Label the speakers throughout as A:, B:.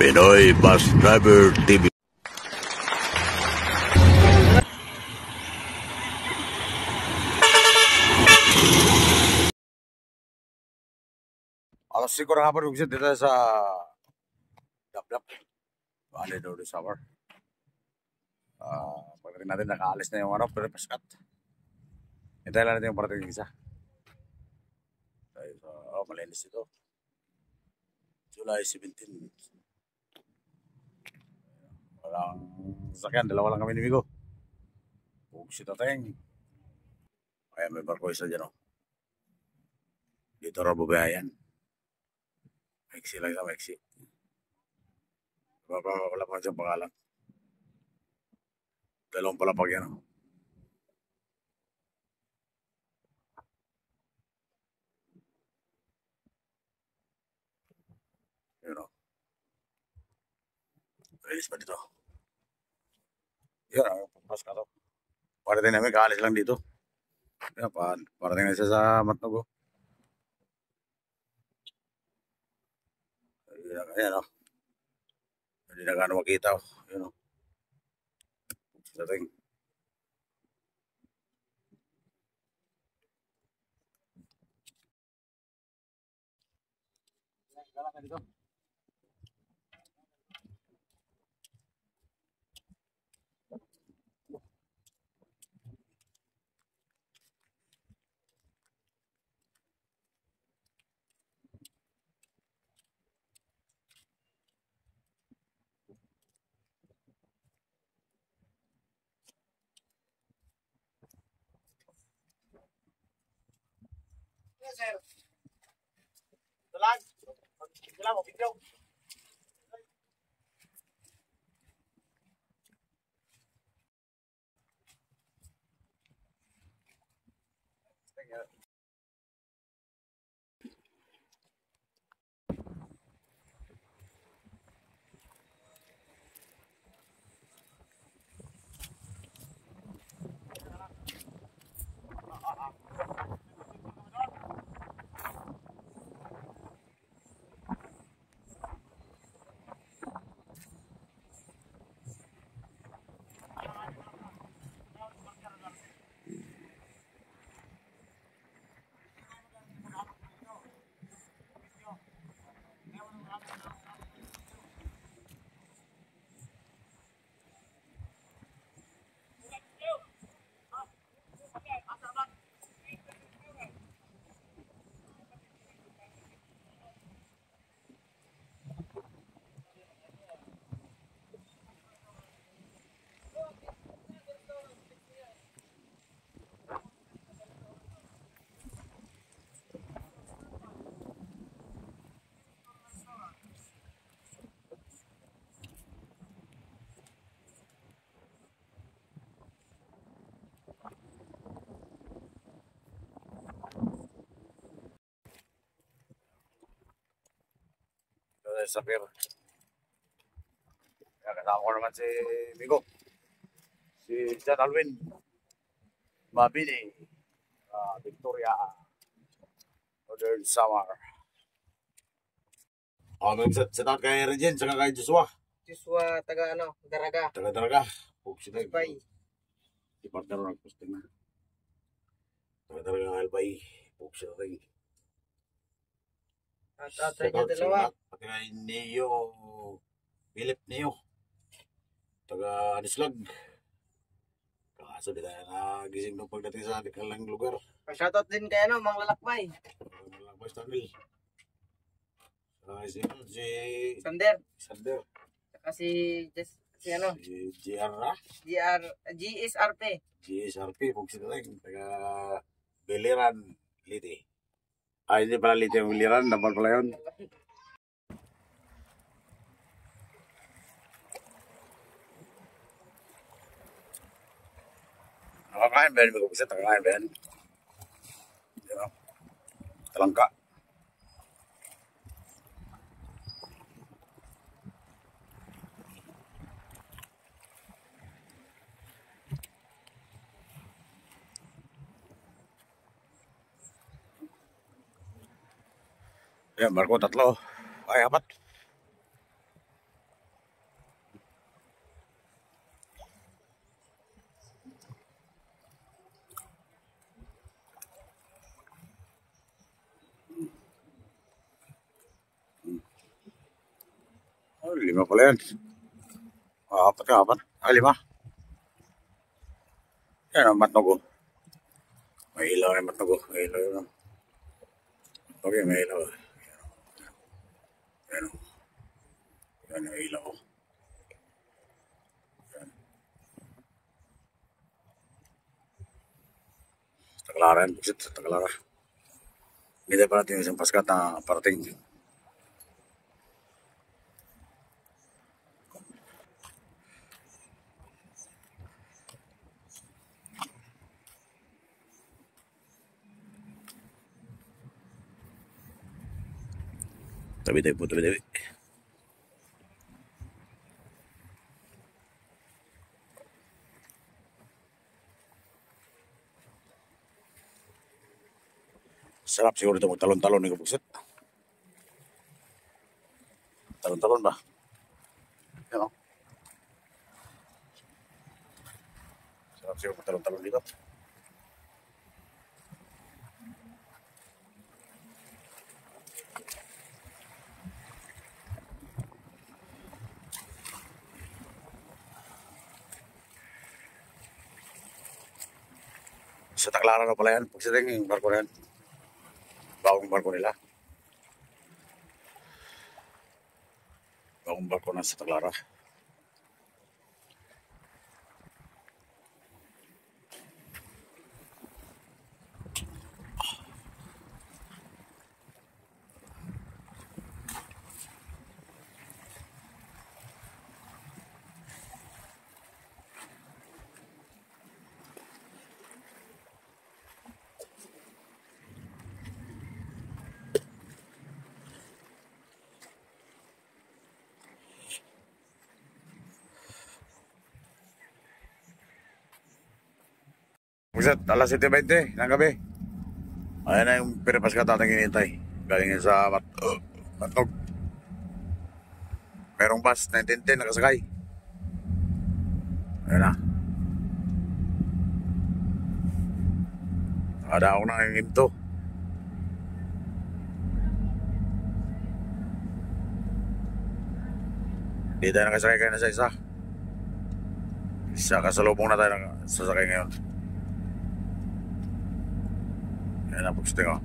A: Pinoy Bus Driver TV.
B: Alas 5 ng hapon, dito sa Dap-Dap. Valley do Summer. Pagdating natin, nakaalis na yung pre-paskat. Hintayin lang natin yung parating isa. Malinis ito. July 17. Walang sakyan, dalawa lang kami ni Migo. Bugsit na tayong. Kaya may barko isa dyan, oh. Dito raw babayan. Maiksi lang sa maiksi. Wala pa siyang pangalan. Dalawang palapag yan, oh. Yun, oh. Release pa dito. Yun, pagpas ka to. Parating namin, kaalis lang dito. Yan, parating na siya sa Matnog, oh. Ayan, oh. Hindi na gano'ng makita, oh. Yun, oh. Dating. Gala ka dito. Sir. Tulang. Tulang mo video. Sa pier. Kasama ko naman si Migo. Si John Alwin. Mabini. Victoria. Northern Summer. Sa kay Regine, saka kay Joshua.
C: Joshua, taga ano, Daraga.
B: Taga Daraga. Sila.
C: Albay.
B: Si partner ng posting na. Taga Daraga Albay. Sila rin.
C: At atay niya dalawa.
B: Pati kay Neo. Philip Neo. Taga Anislag. Kaso di tayo nagising nung pagdating sa ating kalang lugar.
C: Shoutout din kay ano, Mang Lalakbay.
B: Mang Lalakbay Stanley. Si
C: Sander.
B: Saka
C: si ano?
B: Si
C: GSRP.
B: GSRP, sila rin. Taga Biliran, Liti. Hindi pala Liti yung Biliran, naman pala yun. Nakakain ba yun? Mag-upisa, nakakain ba yan? Talangka. Yan, barko tatlo. Ay, apat. lima pala yan. Apat ka, apat. Lima. Yan ang matnog oh. May ilaw yung matnog oh. May ilaw yun. Okay, may ilaw. Yan oh. Yan yung ilaw oh. Yan. Taklara yan, buksit sa Taklara. Hindi pa natin yung isang paskat na parating. Tabi-tabi po, tabi-tabi. Sarap siguro ito magtalon-talon ng kabuksit. Talon-talon ba? Yan o. Sarap siguro magtalon-talon dito. Sa Taclara na pala yan. Pagsiting yung barko na yan. Bagong barko nila. Bagong barko na sa Taclara. Pagkat alas 7:20 ng gabi. Ayan na yung pinapas ka tatang hinihintay. Galing sa Matnog. Merong bus 1910 nakasakay. Ayan na. Nakadaong na yung ginto. Hindi tayo nakasakay kayo na sa isa. Isa kasalubong na tayo sasakay ngayon. Yan ang pagsiting o.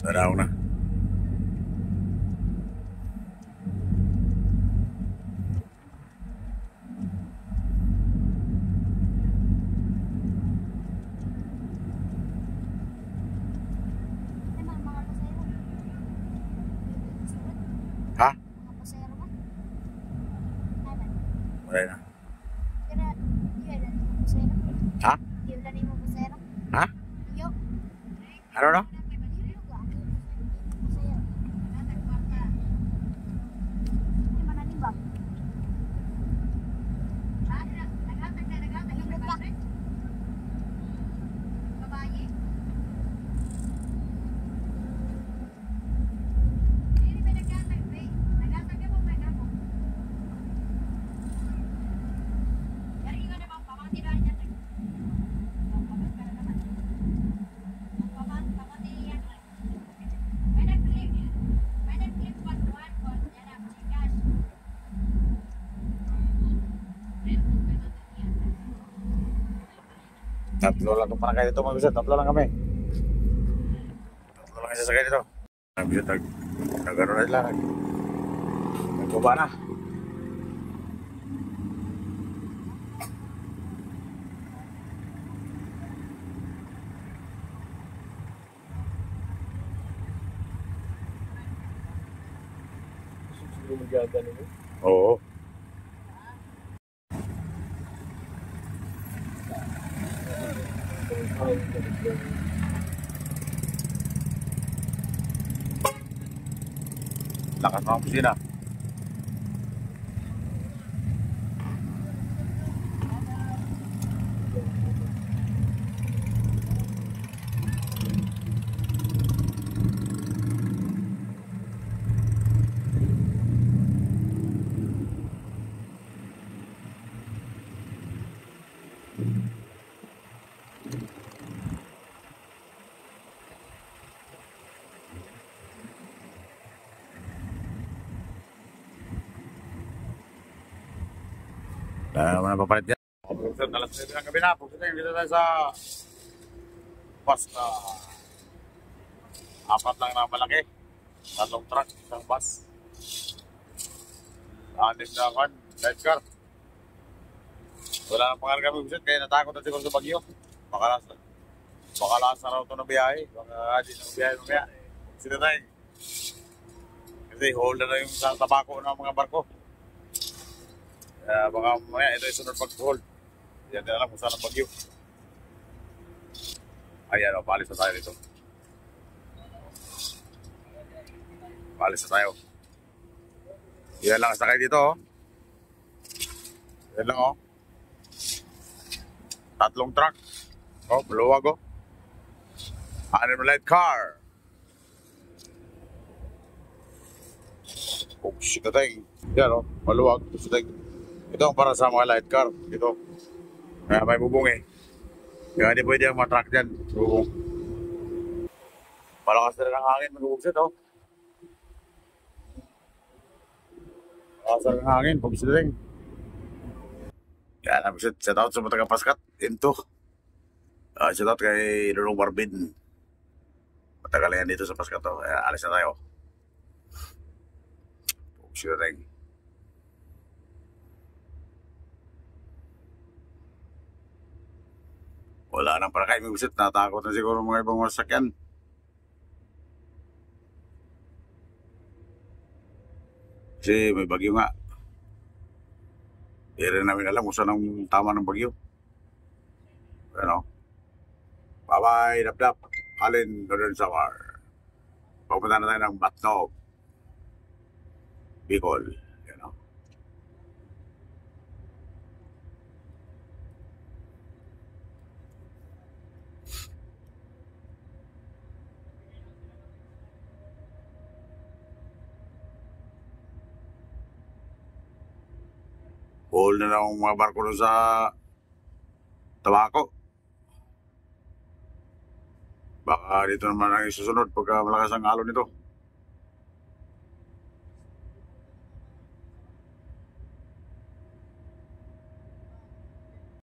B: Saraw na. Ha? Wala na. Ha? Ha? Ano no? Tatlo lang itong panakay dito mga bisat. Tatlo lang kami. Tatlo lang yung sasakay dito. Mga bisat, nag-ano na sila. Nagkuba na. Oo. Lakas mga kusina. Mga papalit yan. Pagkakit, alas 7 ng gabi na. Pagkakit, dito tayo sa bus na apat lang na malaki. 3 truck, isang bus. 6 na kan, sidecar. Wala nang pangalan kami visit, kaya natakot na siguro sa bagyo. Makalas na raw ito ng biyahe. Baka di ng biyahe mamaya. Sila tayo. Kasi hold na yung sa tabako ng mga barko. Baka mamaya ito yung sunod pag-hold. Yan din alam kung saan ang bagyo. Ayan o, paalis na tayo dito. Paalis na tayo. Yan lang sakay dito o. Yan lang o. 3 truck. Oh, maluwag o. Light car. Oh, shit na tayo. Yan o, maluwag. Ito ang para sa mga light car. Ito. Kaya may bubong eh. Kaya hindi pwede ang mga truck dyan. Bubong. Malakas na rin ang hangin. Mag-ubugsit o. Malakas na rin ang hangin. Bugsit rin. Yan, set out sa mga taga-Paskat. Into. Set out kay Lulong Barbin. Matagal yan dito sa Paskat o. Kaya alis na tayo. Bugsit rin. Wala nang para kayo may visit. Natakot na siguro mga ibang masakyan. Kasi may bagyo nga. Hindi rin namin alam kung saan ang tama ng bagyo. Ano? Bye-bye, dap-dap. Alin, Northern Samar. Pupunta na tayo ng Batnog. Bicol. Ano? Hold na ng mga barko doon sa Tabako. Baka dito naman ang isusunod pagka malakas ang alon nito.